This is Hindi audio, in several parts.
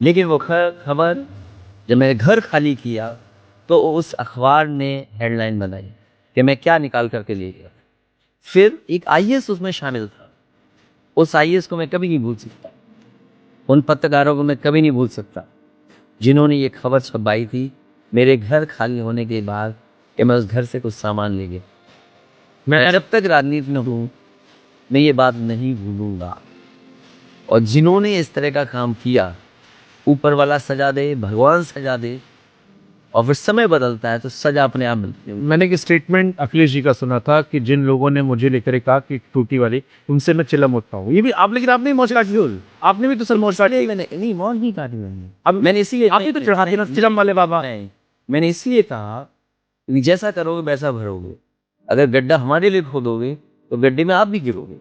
लेकिन वो खबर जब मैंने घर खाली किया तो उस अखबार ने हेडलाइन बनाई कि मैं क्या निकाल करके ले गया। फिर एक आईएएस उसमें शामिल था। उस आईएएस को मैं कभी नहीं भूल सकता। उन पत्रकारों को मैं कभी नहीं भूल सकता जिन्होंने ये खबर छपाई थी मेरे घर खाली होने के बाद कि मैं उस घर से कुछ सामान ले गया। मैं जब तक राजनीति में हूँ मैं ये बात नहीं भूलूंगा। और जिन्होंने इस तरह का काम किया, ऊपर वाला सजा दे, भगवान सजा दे, और फिर समय बदलता है तो सजा अपने आप मिलती है। मैंने एक स्टेटमेंट अखिलेश जी का सुना था कि जिन लोगों ने मुझे लेकर कहा कि टूटी वाली उनसे मैं चिल्ला उठता हूँ, ये भी आप, लेकिन आपने मौज काटी हो, आपने भी तो सर मौज काटी। मैंने नहीं मौज नहीं काटी मैंने। अब मैंने इसीलिए आप ही तो चढ़ाते ना चिलम वाले बाबा। नहीं, मैंने इसलिए कहा कि जैसा करोगे वैसा भरोगे। अगर गड्ढा हमारे लिए खोदोगे तो गड्ढे में आप भी गिरोगे।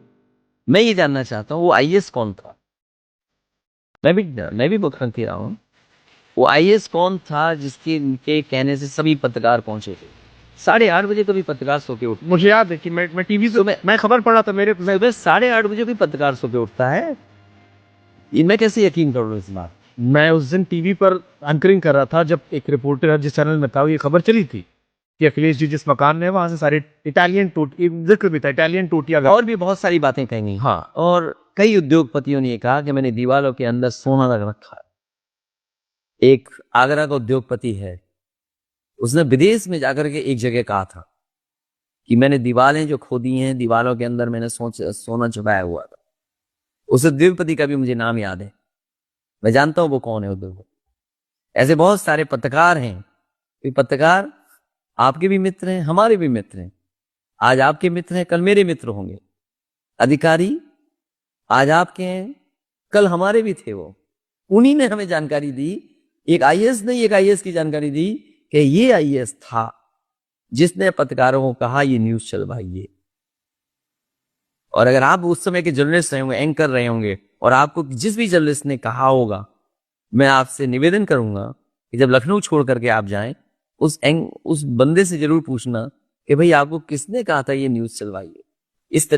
मैं ये जानना चाहता हूँ वो आईएएस कौन था। मैं भी मुख्यमंत्री रहा हूँ। वो आईएएस कौन था जिसके उनके कहने से सभी पत्रकार पहुंचे थे। 8:30 बजे कभी पत्रकार सो के उठते। मुझे याद है कि मैं टीवी से मैं खबर पढ़ा था मेरे। मैं 8:30 बजे भी पत्रकार सो के उठता है। इनमें कैसे यकीन करूँ इस बात। मैं उस दिन टीवी पर एंकरिंग कर रहा था जब एक रिपोर्टर जिस चैनल में था ये खबर चली थी कि अखिलेश जी जिस मकान में वहां से सारे इटालियन टोटी, जिक्र भी था इटालियन टोटियां, और भी बहुत सारी बातें कही। हाँ। और कई उद्योगपतियों ने कहा कि मैंने दीवारों के अंदर सोना रख रखा है। एक आगरा का उद्योगपति है, उसने विदेश में जाकर के एक जगह कहा था कि मैंने दीवारें जो खोदी हैं दीवारों के अंदर मैंने सोना छुपाया हुआ था। उस उद्योगपति का भी मुझे नाम याद है। मैं जानता हूं वो कौन है उद्योगपति। ऐसे बहुत सारे पत्रकार हैं। ये पत्रकार आपके भी मित्र हैं, हमारे भी मित्र हैं। आज आपके मित्र हैं, कल मेरे मित्र होंगे। अधिकारी आज आपके हैं, कल हमारे भी थे। वो उन्हीं ने हमें जानकारी दी। एक आईएएस ने एक आईएएस की जानकारी दी कि ये आईएएस था जिसने पत्रकारों को कहा ये न्यूज चलवाइए। और अगर आप उस समय के जर्नलिस्ट रहे होंगे, एंकर रहे होंगे, और आपको जिस भी जर्नलिस्ट ने कहा होगा, मैं आपसे निवेदन करूंगा कि जब लखनऊ छोड़ करके आप जाएं उस बंदे से जरूर पूछना कि भाई आपको किसने कहा था ये न्यूज चलवाइए। इस